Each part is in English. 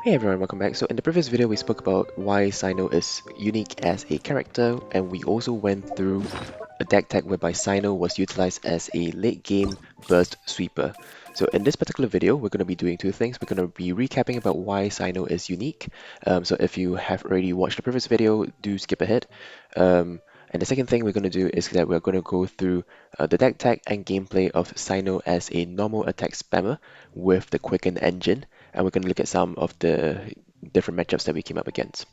Hey everyone, welcome back. So in the previous video we spoke about why Cyno is unique as a character, and we also went through a deck tag whereby Cyno was utilized as a late game burst sweeper. So in this particular video we're going to be doing two things. We're going to be recapping about why Cyno is unique. So if you have already watched the previous video, do skip ahead. And the second thing we're going to do is that we're going to go through the deck tag and gameplay of Cyno as a normal attack spammer with the Quicken engine, and we're going to look at some of the different matchups that we came up against.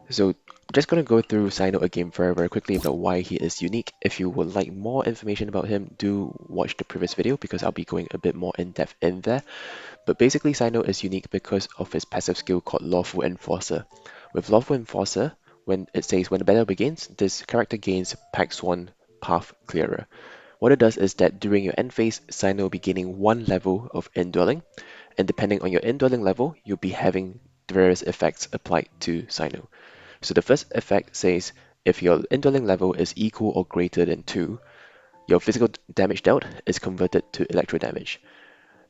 So just going to go through Cyno again very quickly about why he is unique. If you would like more information about him, do watch the previous video because I'll be going a bit more in depth in there. But basically Cyno is unique because of his passive skill called Lawful Enforcer. With Lawful Enforcer, when it says when the battle begins, this character gains Pack Swan Path Clearer. What it does is that during your end phase, Cyno will be gaining one level of indwelling, and depending on your indwelling level, you'll be having various effects applied to Cyno. So the first effect says if your indwelling level is equal or greater than 2, your physical damage dealt is converted to electro damage.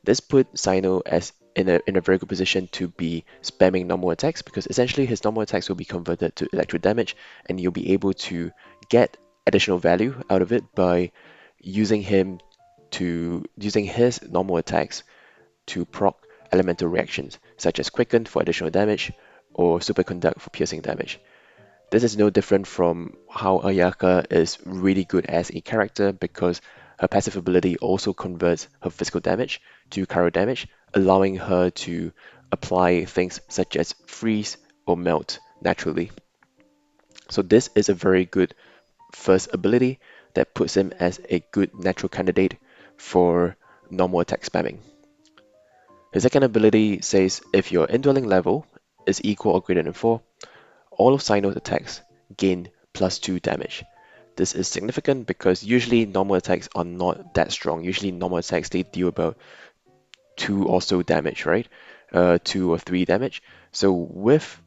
This put Cyno as in a very good position to be spamming normal attacks, because essentially his normal attacks will be converted to electro damage, and you'll be able to get additional value out of it by using his normal attacks to proc elemental reactions, such as Quicken for additional damage or Superconduct for piercing damage. This is no different from how Ayaka is really good as a character, because her passive ability also converts her physical damage to chiro damage, allowing her to apply things such as freeze or melt naturally. So this is a very good first ability that puts him as a good natural candidate for normal attack spamming. His second ability says if your indwelling level is equal or greater than 4, all of Cyno's attacks gain +2 damage. This is significant because usually normal attacks are not that strong. Usually normal attacks, they deal about 2 or so damage, right? 2 or 3 damage. So with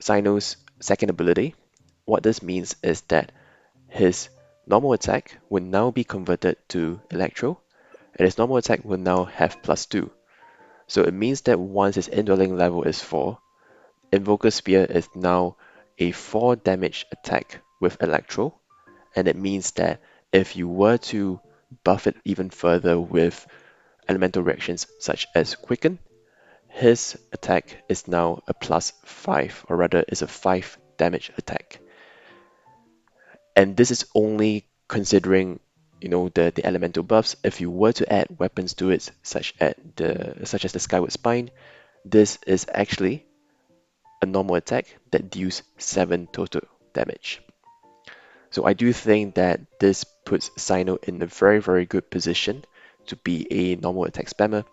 Cyno's second ability, what this means is that his normal attack will now be converted to Electro, and his normal attack will now have +2. So it means that once his indwelling level is 4, Invoker Spear is now a 4 damage attack with Electro, and it means that if you were to buff it even further with elemental reactions such as Quicken, his attack is now a +5, or rather is a 5 damage attack. And this is only considering the elemental buffs. If you were to add weapons to it, such as the Skyward Spine, this is actually a normal attack that deals 7 total damage. So I do think that this puts Cyno in a very good position to be a normal attack spammer.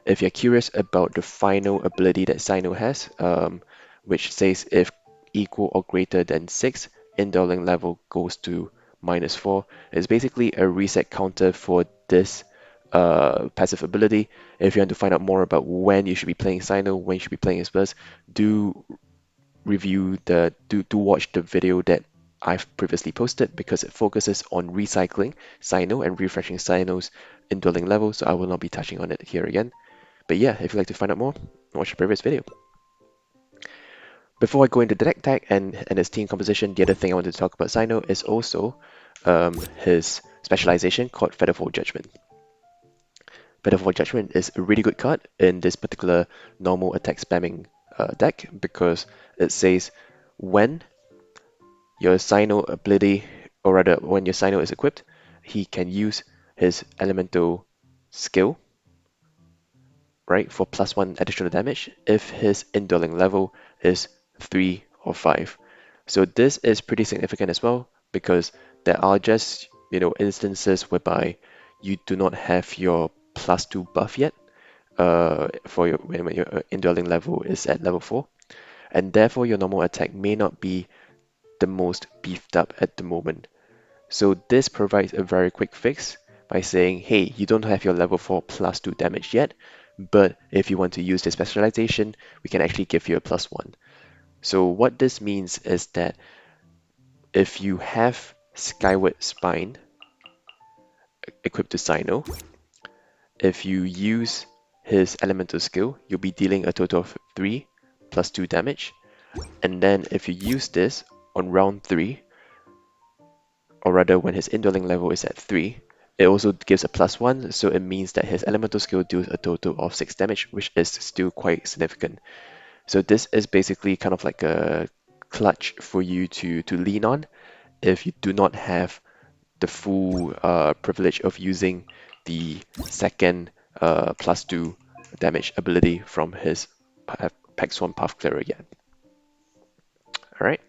If you're curious about the final ability that Cyno has, which says if equal or greater than 6, indwelling level goes to -4, it's basically a reset counter for this passive ability. If you want to find out more about when you should be playing Cyno, when you should be playing his burst, do watch the video that I've previously posted, because it focuses on recycling Cyno and refreshing Cyno's indwelling level, so I will not be touching on it here again. But yeah, if you'd like to find out more, watch the previous video. Before I go into the deck tag and his team composition, the other thing I wanted to talk about Cyno is also his specialization called Featherfall Judgment. Featherfall Judgment is a really good card in this particular normal attack spamming deck, because it says when your Cyno ability, or rather when your Cyno is equipped, he can use his elemental skill, right, for +1 additional damage if his indwelling level is 3 or 5. So this is pretty significant as well, because there are just instances whereby you do not have your +2 buff yet for when your indwelling level is at level 4, and therefore your normal attack may not be the most beefed up at the moment. So this provides a very quick fix by saying, hey, you don't have your level 4 +2 damage yet, but if you want to use the specialization, we can actually give you a +1. So what this means is that if you have Skyward Spine equipped to Cyno, if you use his elemental skill, you'll be dealing a total of 3 plus 2 damage. And then if you use this on round 3, or rather when his indwelling level is at 3, it also gives a +1, so it means that his elemental skill deals a total of 6 damage, which is still quite significant. So this is basically kind of like a clutch for you to lean on if you do not have the full privilege of using the second +2 damage ability from his Pax 1 Path Clearer yet. Alright,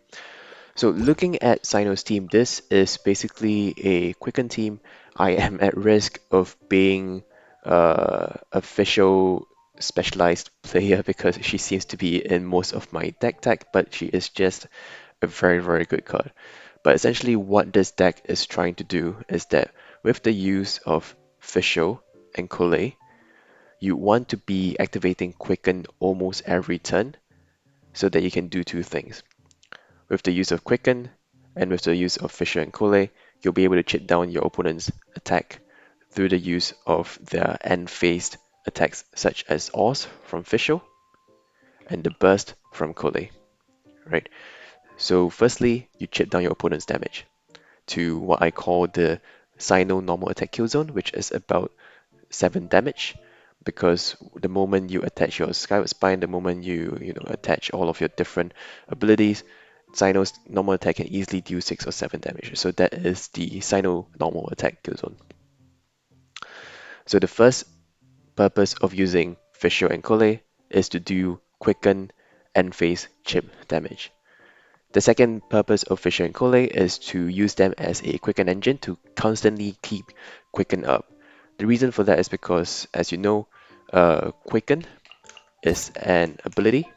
so looking at Cyno's team, this is basically a Quicken team. I am at risk of being official specialized player because she seems to be in most of my deck tag, but she is just a very, very good card. But essentially what this deck is trying to do is that with the use of Fischl and Collei, you want to be activating Quicken almost every turn so that you can do two things. With the use of Quicken and with the use of Fischl and Collei, you'll be able to chip down your opponent's attack through the use of their end-phased attacks such as Oz from Fischl and the Burst from Collei, right? So firstly, you chip down your opponent's damage to what I call the Cyno normal attack kill zone, which is about 7 damage, because the moment you attach your Skyward Spine, the moment you attach all of your different abilities, Cyno's normal attack can easily deal 6 or 7 damage. So that is the Cyno normal attack kill zone. So the first purpose of using Fischl and Collei is to do quicken end phase chip damage. The second purpose of Fischl and Collei is to use them as a Quicken engine to constantly keep Quicken up. The reason for that is because, as you know, Quicken is an ability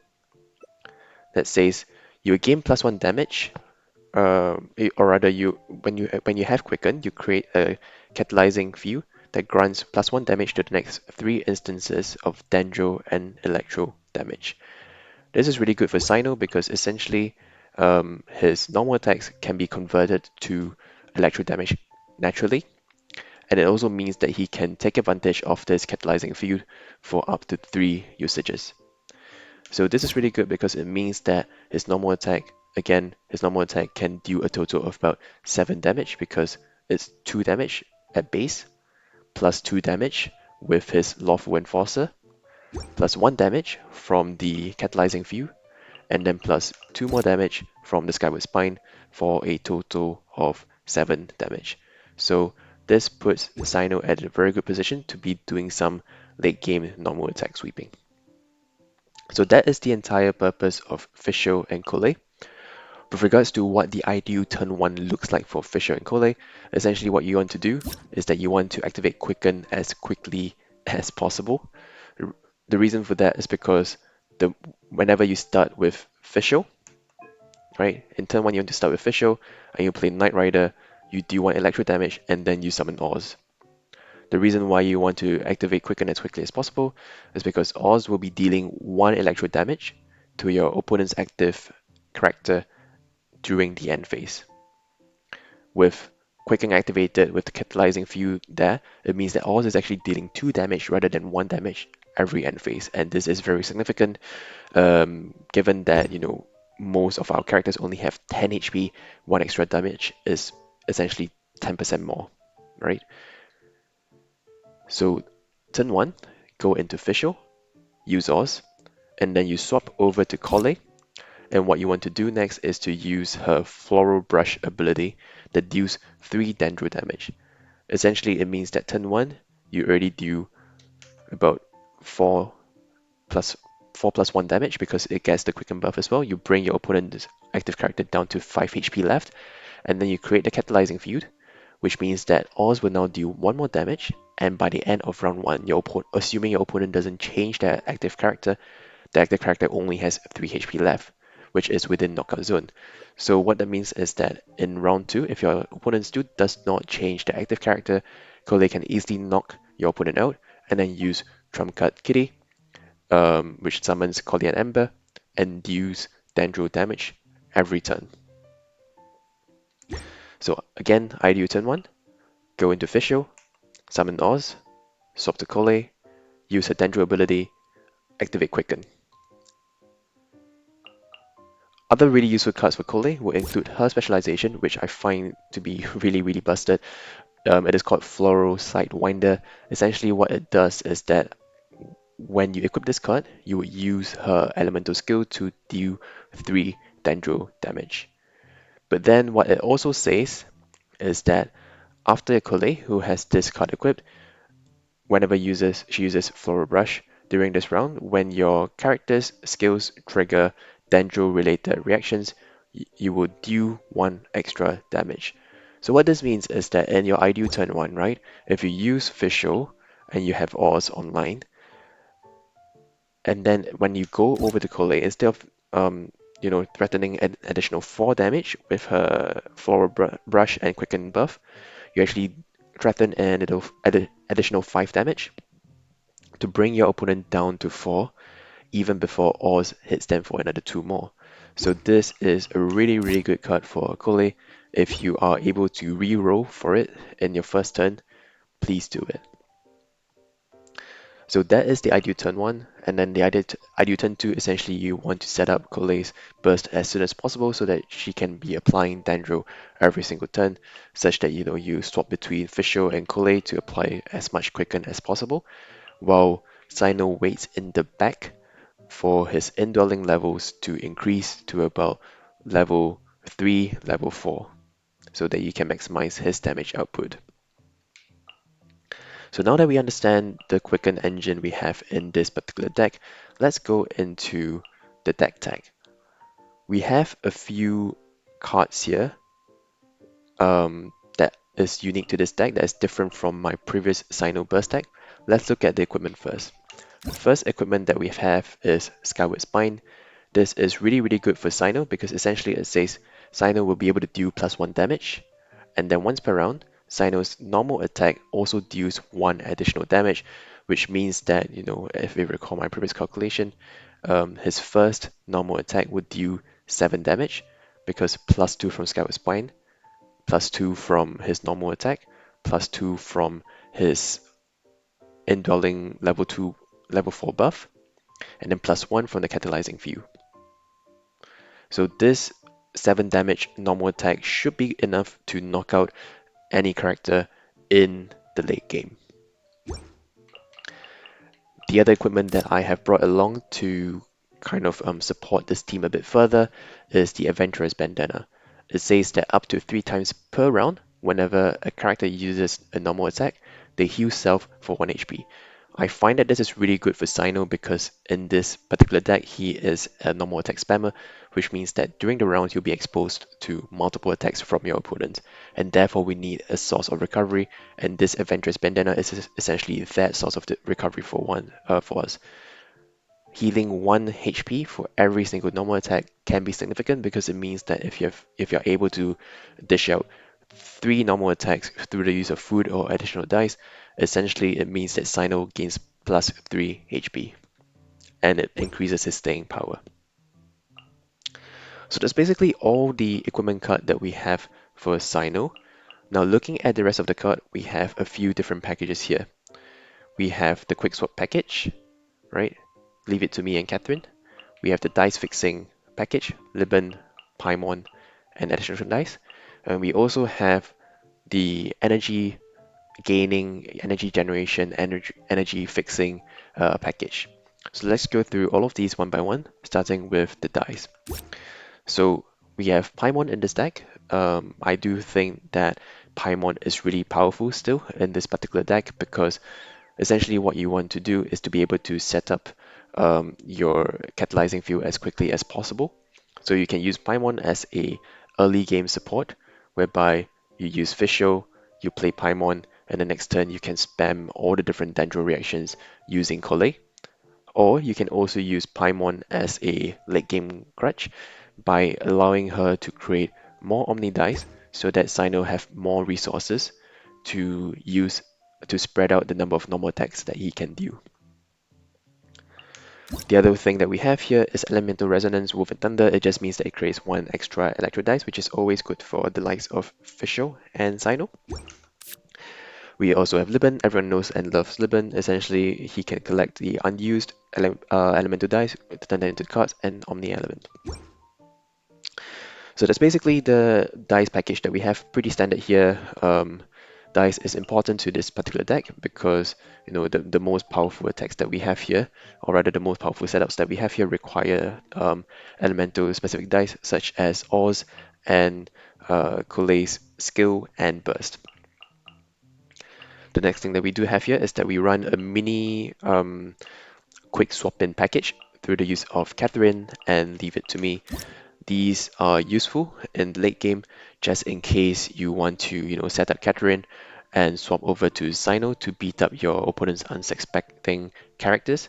that says you gain +1 damage, or rather, when you have Quicken, you create a Catalysing field that grants +1 damage to the next 3 instances of Dendro and Electro damage. This is really good for Cyno because essentially his normal attacks can be converted to electro damage naturally, and it also means that he can take advantage of this catalyzing field for up to 3 usages. So this is really good because it means that his normal attack, again, his normal attack can deal a total of about 7 damage because it's 2 damage at base, plus 2 damage with his Lawful Enforcer, plus 1 damage from the catalyzing field, and then plus 2 more damage from the Skyward Spine for a total of 7 damage. So this puts Cyno at a very good position to be doing some late game normal attack sweeping. So that is the entire purpose of Fischl and Collei. With regards to what the ideal turn 1 looks like for Fischl and Collei, essentially what you want to do is that you want to activate Quicken as quickly as possible. The reason for that is because whenever you start with Fischl, right, in turn 1 you want to start with Fischl, and you play Knight Rider, you do 1 electro damage, and then you summon Oz. The reason why you want to activate Quicken as quickly as possible is because Oz will be dealing 1 electro damage to your opponent's active character during the end phase. With Quicken activated with the catalyzing field there, it means that Oz is actually dealing 2 damage rather than 1 damage every end phase, and this is very significant given that most of our characters only have 10 HP. 1 extra damage is essentially 10% more, right? So turn 1, go into Fischl, use Oz, and then you swap over to Collei. And what you want to do next is to use her Floral Brush ability that deals 3 Dendro damage. Essentially, it means that turn 1, you already do about 4 plus 1 damage because it gets the Quicken buff as well. You bring your opponent's active character down to 5 HP left, and then you create the Catalyzing field, which means that Oz will now deal 1 more damage, and by the end of round 1, assuming your opponent doesn't change their active character, the active character only has 3 HP left, which is within knockout zone. So what that means is that in round 2, if your opponent still does not change their active character, Collei can easily knock your opponent out, and then use Trump Card Kitty, which summons Collei and Ember, and deals Dendro damage every turn. So again, ideal turn 1, go into Fischl, summon Oz, swap to Collei, use her Dendro ability, activate Quicken. Other really useful cards for Collei will include her specialization, which I find to be really busted. It is called Floral Sidewinder. Essentially what it does is that when you equip this card, you would use her elemental skill to deal 3 Dendro damage. But then what it also says is that after a Collei who has this card equipped, whenever she uses Floral Brush during this round, when your character's skills trigger Dendro-related reactions, you will deal 1 extra damage. So what this means is that in your ideal turn 1, right, if you use Fischl and you have Oz online, and then when you go over to Collei, instead of threatening an additional 4 damage with her Brush and Quicken buff, you actually threaten an additional 5 damage to bring your opponent down to 4 even before Oz hits them for another 2 more. So this is a really good card for Collei. If you are able to re-roll for it in your first turn, please do it. So that is the ideal turn 1, and then the ideal turn 2, essentially you want to set up Collei's burst as soon as possible so that she can be applying Dendro every single turn, such that you swap between Fischl and Collei to apply as much Quicken as possible, while Cyno waits in the back for his indwelling levels to increase to about level 3, level 4, so that you can maximize his damage output. So now that we understand the Quicken engine we have in this particular deck, let's go into the deck tag. We have a few cards here that is unique to this deck, that is different from my previous Cyno Burst deck. Let's look at the equipment first. The first equipment that we have is Skyward Spine. This is really good for Cyno because essentially it says Cyno will be able to deal +1 damage, and then once per round, Cyno's normal attack also deals 1 additional damage, which means that, if you recall my previous calculation, his first normal attack would deal 7 damage because +2 from Skyward Spine, +2 from his normal attack, +2 from his indwelling level 2, level 4 buff, and then +1 from the Catalysing view. So this 7 damage normal attack should be enough to knock out any character in the late game. The other equipment that I have brought along to kind of support this team a bit further is the Adventurer's Bandana. It says that up to 3 times per round, whenever a character uses a normal attack, they heal self for 1 HP. I find that this is really good for Cyno because in this particular deck, he is a normal attack spammer, which means that during the round, you'll be exposed to multiple attacks from your opponent, and therefore we need a source of recovery, and this Adventurous Bandana is essentially that source of the recovery for us. Healing 1 HP for every single normal attack can be significant because it means that if you're able to dish out 3 normal attacks through the use of food or additional dice, essentially it means that Cyno gains +3 HP and it increases his staying power. So that's basically all the equipment card that we have for Cyno. Now looking at the rest of the card, we have a few different packages here. We have the Quick Swap package, right? Leave it to me and Catherine. We have the Dice Fixing package, Liban, Paimon, and additional dice. And we also have the energy gaining, energy generation, energy fixing package. So let's go through all of these one by one, starting with the dice. So we have Paimon in this deck. I do think that Paimon is really powerful still in this particular deck because essentially what you want to do is to be able to set up your catalyzing field as quickly as possible. So you can use Paimon as a early game support, whereby you use Fischl, you play Paimon, and the next turn you can spam all the different Dendro reactions using Collei. Or you can also use Paimon as a late game crutch by allowing her to create more Omni dice so that Cyno have more resources to use to spread out the number of normal attacks that he can do. The other thing that we have here is Elemental Resonance Wolf and Thunder. It just means that it creates 1 extra Electro dice, which is always good for the likes of Fischl and Cyno. We also have Liban. Everyone knows and loves Liban. Essentially, he can collect the unused elemental dice, turn that into cards, and Omni Element. So that's basically the dice package that we have. Pretty standard here. Dice is important to this particular deck because the most powerful attacks that we have here, or rather the most powerful setups that we have here, require elemental specific dice such as Oz and Collei's skill and burst. The next thing that we do have here is that we run a mini quick swap in package through the use of Catherine and Leave It to Me. These are useful in the late game just in case you want to, set up Catherine and swap over to Cyno to beat up your opponent's unsuspecting characters.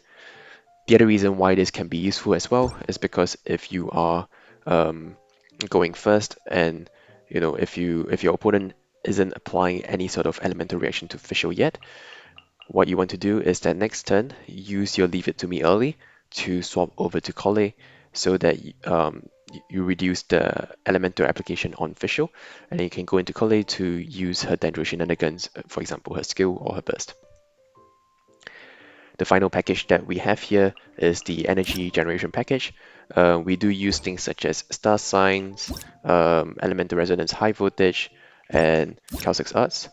The other reason why this can be useful as well is because if you are going first and if your opponent isn't applying any sort of elemental reaction to Fischl yet, what you want to do is that next turn, use your Leave It to Me early to swap over to Collei so that you reduce the elemental application on Fischl, and then you can go into Collei to use her Dendro shenanigans, for example, her skill or her burst. The final package that we have here is the energy generation package. We do use things such as star signs, elemental resonance high voltage, and Calcix arts.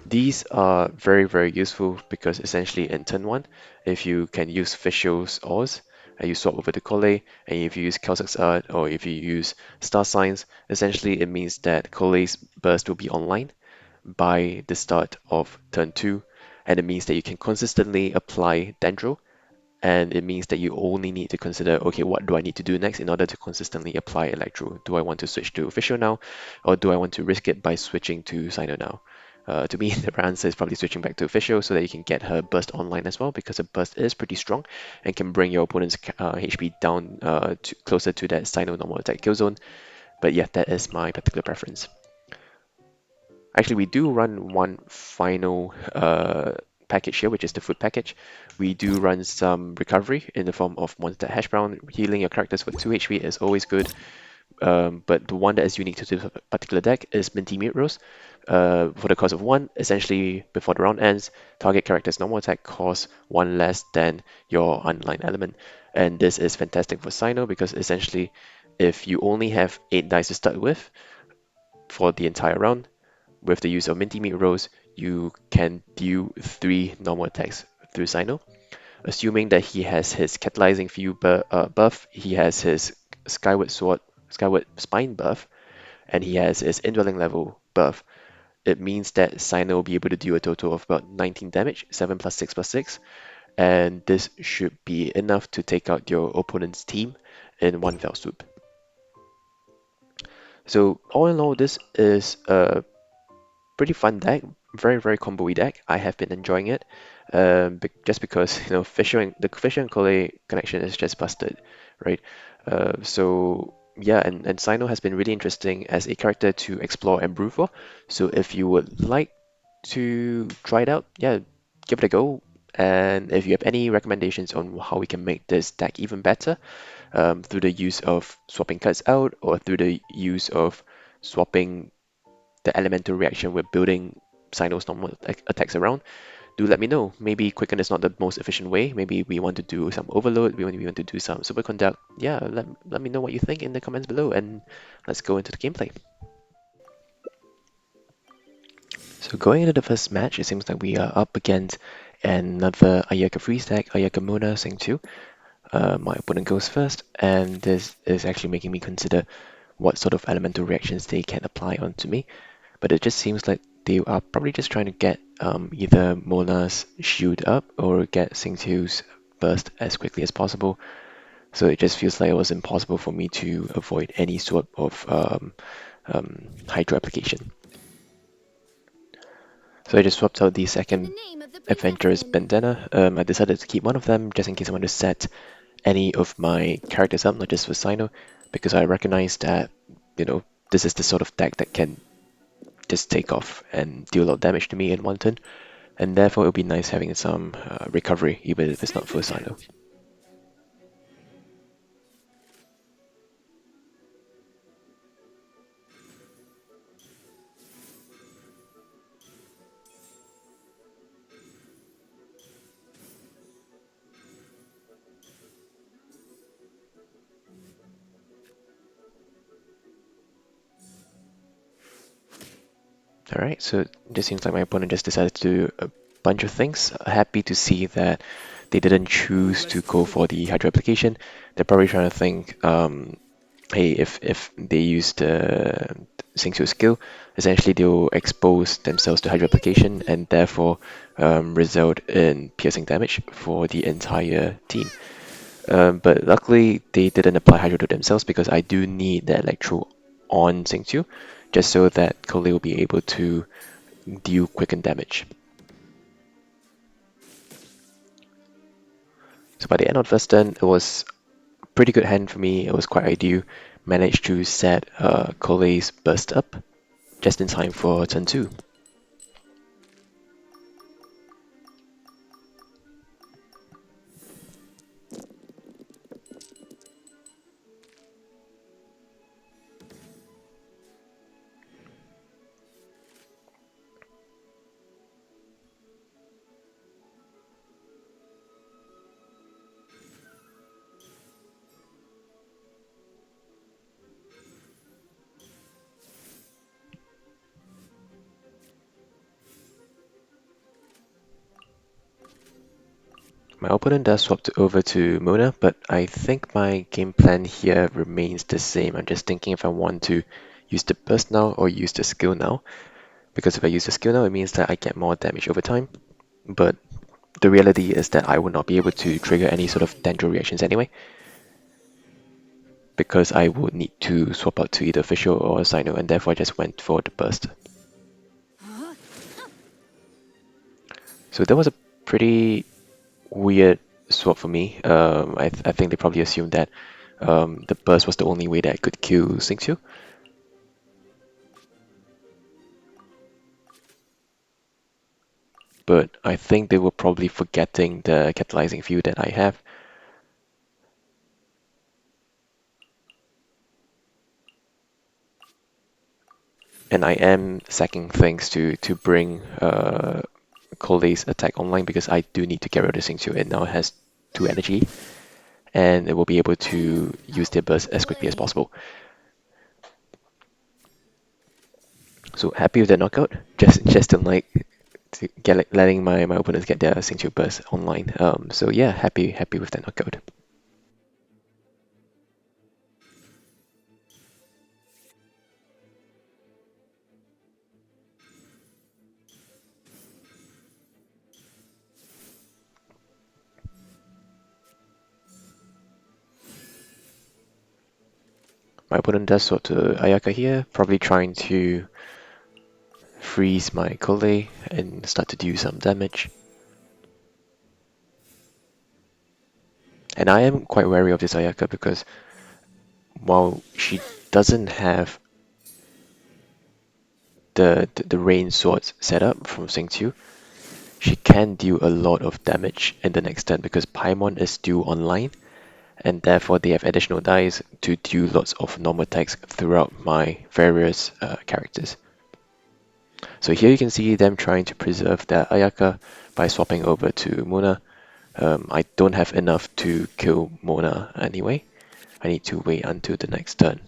These are very, very useful because essentially in turn 1, if you can use Fischl's Oz, and you swap over to Collei, and if you use Calcix art or if you use star signs, essentially it means that Collei's burst will be online by the start of turn 2, and it means that you can consistently apply Dendro, and it means that you only need to consider, okay, what do I need to do next in order to consistently apply Electro? Do I want to switch to Fischl now, or do I want to risk it by switching to Cyno now? To me, the answer is probably switching back to Fischl so that you can get her burst online as well, because her burst is pretty strong and can bring your opponent's HP down closer to that Cyno normal attack kill zone. But yeah, that is my particular preference. Actually, we do run one final package here, which is the food package. We do run some recovery in the form of monster hash brown. Healing your characters for 2 HP is always good, but the one that is unique to this particular deck is Minty Meat Roast. For the cost of 1, essentially before the round ends, target character's normal attack costs 1 less than your underlying element. And this is fantastic for Cyno because essentially if you only have 8 dice to start with for the entire round, with the use of Minty Meat Roast, you can deal 3 normal attacks through Cyno. Assuming that he has his Catalysing View buff, he has his Skyward Sword, Skyward Spine buff, and he has his Indwelling Level buff, it means that Cyno will be able to deal a total of about 19 damage, 7 plus 6 plus 6, and this should be enough to take out your opponent's team in one fell swoop. So all in all, this is a pretty fun deck, very very combo-y deck. I have been enjoying it, just because the Fischl and Collei connection is just busted, right? So yeah, and Cyno has been really interesting as a character to explore and brew for. So if you would like to try it out, yeah, give it a go. And if you have any recommendations on how we can make this deck even better, through the use of swapping cards out or through the use of swapping the elemental reaction we're building Cyno's normal attacks around, do let me know. Maybe Quicken is not the most efficient way. Maybe we want to do some overload, we want to do some superconduct. Yeah, let me know what you think in the comments below, and let's go into the gameplay. So going into the first match, it seems like we are up against another Ayaka freeze deck, Ayaka Mona Xingqiu. My opponent goes first, and this is actually making me consider what sort of elemental reactions they can apply onto me. But it just seems like they are probably just trying to get either Mona's shield up or get Xingqiu's burst as quickly as possible. So it just feels like it was impossible for me to avoid any sort of Hydro application. So I just swapped out the second Adventurous Bandana. I decided to keep one of them just in case I want to set any of my characters up, not just for Cyno, because I recognize that, this is the sort of deck that can just take off and deal a lot of damage to me in one turn, and therefore it would be nice having some recovery, even if it's not for Cyno. Alright, so it just seems like my opponent just decided to do a bunch of things. Happy to see that they didn't choose to go for the Hydro application. They're probably trying to think, hey, if they use the Xingqiu skill, essentially they'll expose themselves to Hydro application and therefore result in piercing damage for the entire team. But luckily, they didn't apply Hydro to themselves because I do need that Electro on Xingqiu, just so that Collei will be able to deal quicken damage. So by the end of the first turn, it was a pretty good hand for me. It was quite ideal. Managed to set Collei's burst up just in time for turn 2. My opponent does swap over to Mona, but I think my game plan here remains the same. I'm just thinking if I want to use the burst now or use the skill now. Because if I use the skill now, it means that I get more damage over time. But the reality is that I will not be able to trigger any sort of Dendro reactions anyway, because I would need to swap out to either Official or Cyno, and therefore I just went for the burst. So that was a pretty weird swap for me. I think they probably assumed that the burst was the only way that I could kill Xingqiu. But I think they were probably forgetting the Catalysing view that I have. And I am sacking things to bring Collei's attack online because I do need to get rid of Xingqiu. It now has 2 energy, and it will be able to use their burst as quickly as possible. So happy with the knockout. Just don't like to get letting my opponents get their Xingqiu burst online. So yeah, happy with that knockout. My opponent does swap to Ayaka here, probably trying to freeze my Collei and start to do some damage. And I am quite wary of this Ayaka because while she doesn't have the rain swords set up from Xingqiu, she can deal a lot of damage in the next turn because Paimon is still online, and therefore they have additional dice to do lots of normal attacks throughout my various characters. So here you can see them trying to preserve their Ayaka by swapping over to Mona. I don't have enough to kill Mona anyway. I need to wait until the next turn.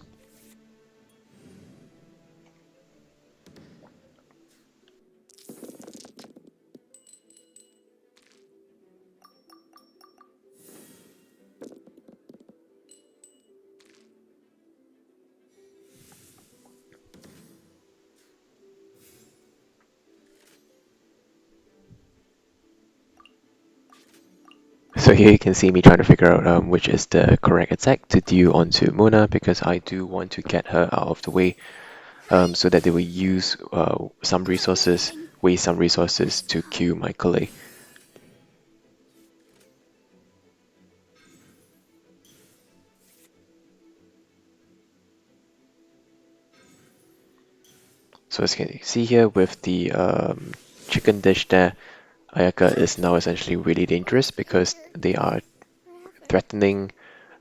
So here you can see me trying to figure out which is the correct attack to do onto Mona because I do want to get her out of the way so that they will use some resources, waste some resources to kill my Collei. So as you can see here with the chicken dish there, Ayaka is now essentially really dangerous because they are threatening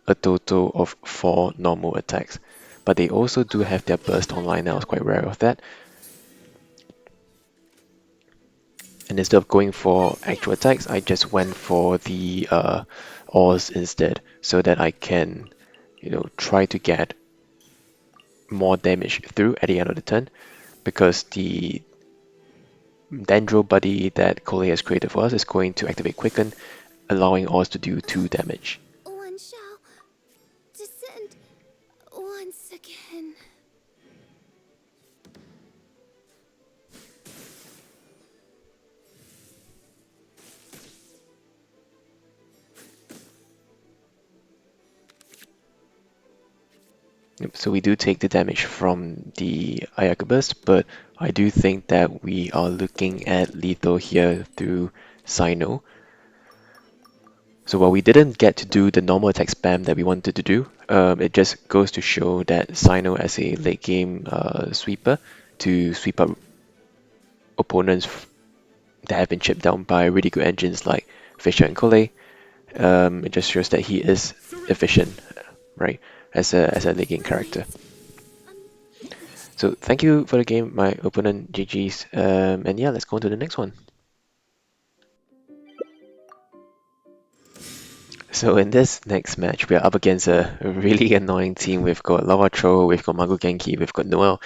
a total of 4 normal attacks. But they also do have their burst online, I was quite wary of that. And instead of going for actual attacks, I just went for the ores instead, so that I can, try to get more damage through at the end of the turn, because the Dendro buddy that Collei has created for us is going to activate Quicken, allowing us to do 2 damage. One shall descend once again. Yep, so we do take the damage from the Ayaka burst, but I do think that we are looking at lethal here through Cyno. So while we didn't get to do the normal attack spam that we wanted to do, it just goes to show that Cyno as a late game sweeper to sweep up opponents that have been chipped down by really good engines like Fisher and Collei. It just shows that he is efficient, right, as a late game character. So thank you for the game, my opponent GG's, and yeah, let's go on to the next one. So in this next match, we are up against a really annoying team. We've got Lawachurl, we've got Maguu Kenki, we've got Noelle.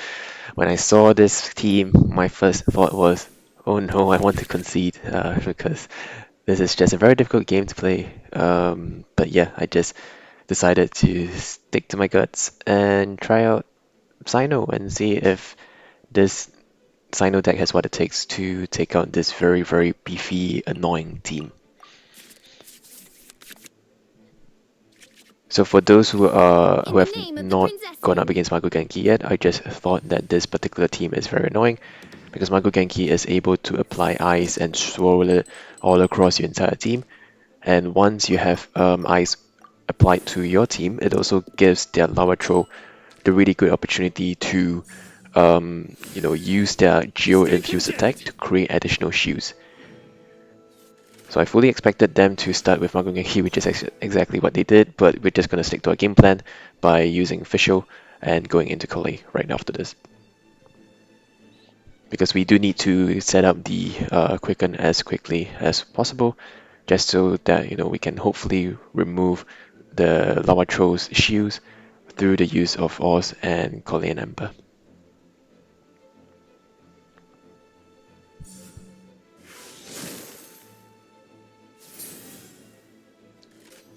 When I saw this team, my first thought was, oh no, I want to concede, because this is just a very difficult game to play. But yeah, I just decided to stick to my guts and try out Cyno and see if this Cyno deck has what it takes to take out this very, very beefy, annoying team. So for those who have not gone up against Maguu Genki yet, I just thought that this particular team is very annoying because Maguu Genki is able to apply ice and swirl it all across your entire team. And once you have ice applied to your team, it also gives their Lawachurl the really good opportunity to use their geo-infused attack to create additional shields. So I fully expected them to start with Maguu Genki, which is exactly what they did, but we're just going to stick to our game plan by using Official and going into Collei right after this. Because we do need to set up the Quicken as quickly as possible, just so that we can hopefully remove the Lawachurl's shields through the use of Oz and Collei and Ember.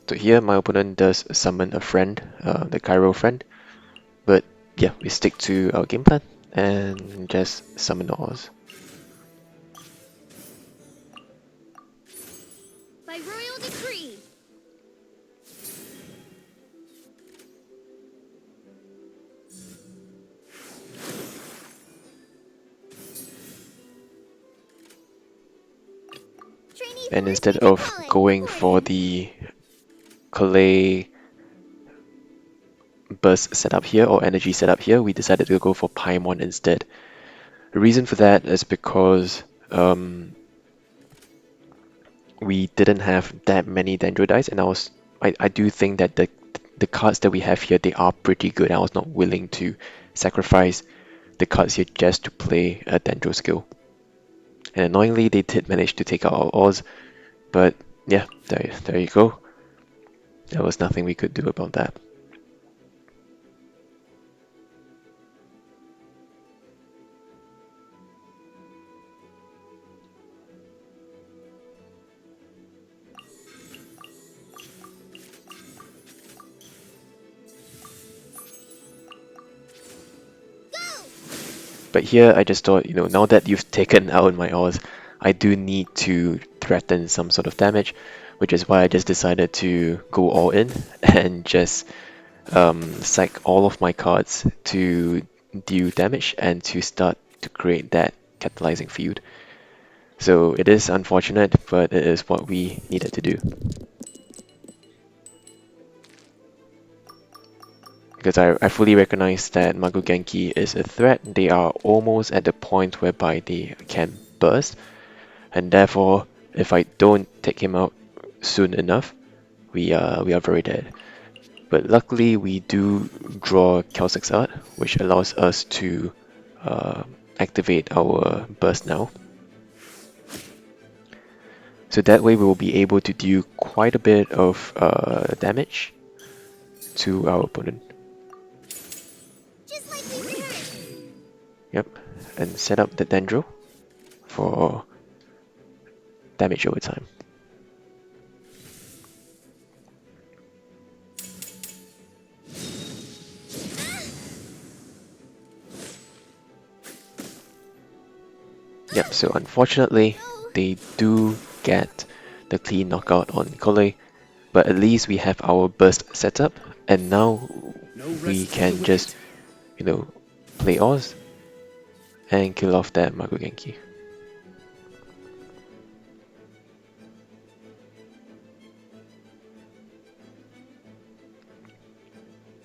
So here my opponent does summon a friend, the Gyro friend, but yeah, we stick to our game plan and just summon Oz. By royal decree. And instead of going for the Collei burst setup here or energy setup here, we decided to go for Paimon instead. The reason for that is because we didn't have that many Dendro dice, and I do think that the cards that we have here, they are pretty good. I was not willing to sacrifice the cards here just to play a Dendro skill. And annoyingly, they did manage to take out our Oz, but yeah, there you go. There was nothing we could do about that. But here I just thought, now that you've taken out my Oz, I do need to threaten some sort of damage, which is why I just decided to go all in and just sack all of my cards to deal damage and to start to create that catalyzing field. So it is unfortunate, but it is what we needed to do. Because I fully recognize that Maguu Genki is a threat. They are almost at the point whereby they can burst, and therefore, if I don't take him out soon enough, we are very dead. But luckily, we do draw Kelsix Art, which allows us to activate our burst now. So that way, we will be able to do quite a bit of damage to our opponent. Yep, and set up the Dendro for damage over time. Yep, so unfortunately, No. they do get the clean knockout on Collei, but at least we have our burst set up, and now No we rest for the can just, wicked. you know, play Oz and kill off that Maguu Genki.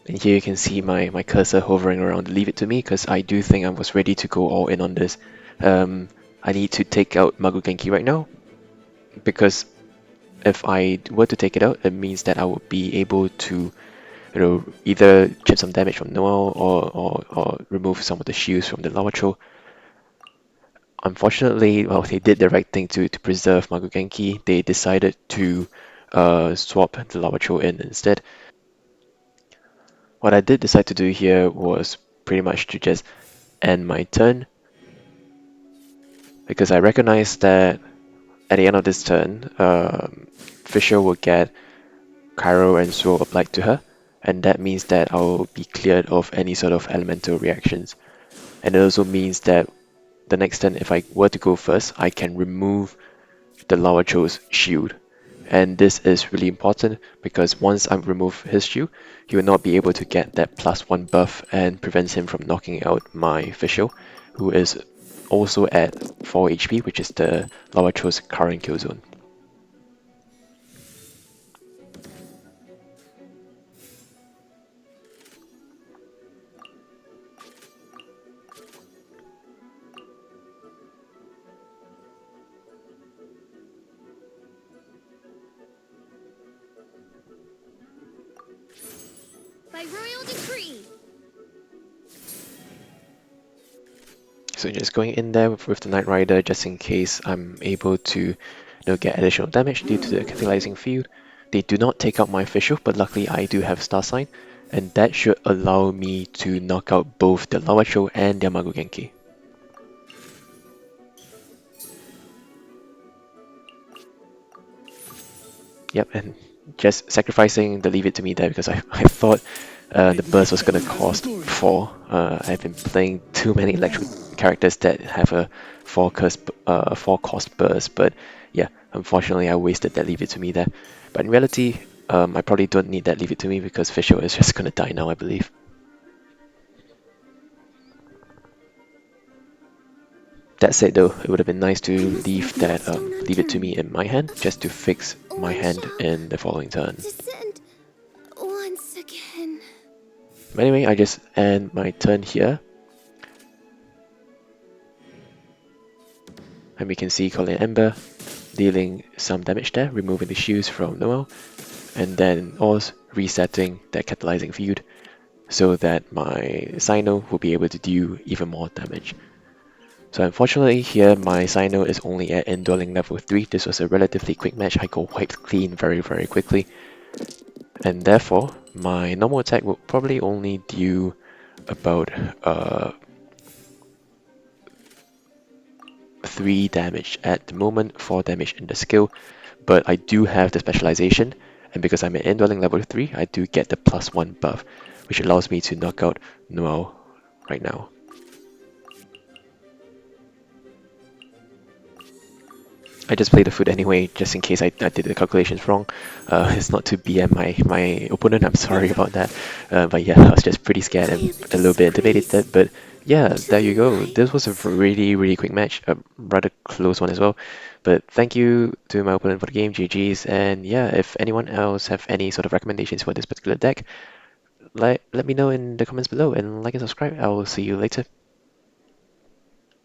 And here you can see my cursor hovering around Leave It To Me, because I do think I was ready to go all in on this. I need to take out Maguu Genki right now, because if I were to take it out, it means that I would be able to, either chip some damage from Noelle or remove some of the shields from the Lawachurl. Unfortunately, well, they did the right thing to preserve Maguu Genki. They decided to swap the Lawachurl in instead. What I did decide to do here was pretty much to just end my turn, because I recognize that at the end of this turn, Fisher will get Cairo and Swirl applied to her, and that means that I'll be cleared of any sort of elemental reactions. And it also means that the next turn, if I were to go first, I can remove the Lawachurl's shield. And this is really important because once I remove his shield, he will not be able to get that +1 buff and prevents him from knocking out my official, who is also at 4 HP, which is the Lawachurl's current kill zone. By royal decree. So just going in there with the Knight Rider just in case I'm able to get additional damage due to the Catalysing field. They do not take out my official, but luckily I do have Star Sign, and that should allow me to knock out both the Lawachurl and their Maguu Genki. Yep, and just sacrificing the Leave It To Me there because I thought the burst was going to cost 4. I've been playing too many electric characters that have a 4 cost burst, but yeah, unfortunately I wasted that Leave It To Me there. But in reality, I probably don't need that Leave It To Me because Fisher is just going to die now, I believe. That said though, it would have been nice to I must leave complete that stone Leave It To Me unturned. in my hand just to fix my One hand shall in the following turn. descend once again. But anyway, I just end my turn here. And we can see Collei Ember dealing some damage there, removing the shields from Noelle, and then Oz resetting that Catalysing field so that my Cyno will be able to do even more damage. So unfortunately here my Cyno is only at Indwelling level 3. This was a relatively quick match. I got wiped clean very quickly, and therefore my normal attack will probably only do about 3 damage at the moment, 4 damage in the skill, but I do have the specialization, and because I'm at Indwelling level 3, I do get the +1 buff, which allows me to knock out Noelle right now. I just played the foot anyway, just in case I did the calculations wrong. It's not to BM my opponent, I'm sorry about that. But yeah, I was just pretty scared I and am a little bit intimidated. disgrace But yeah, to there you go. my This was a really quick match, a rather close one as well. But thank you to my opponent for the game, GG's. And yeah, if anyone else have any sort of recommendations for this particular deck, let me know in the comments below and like and subscribe. I will see you later.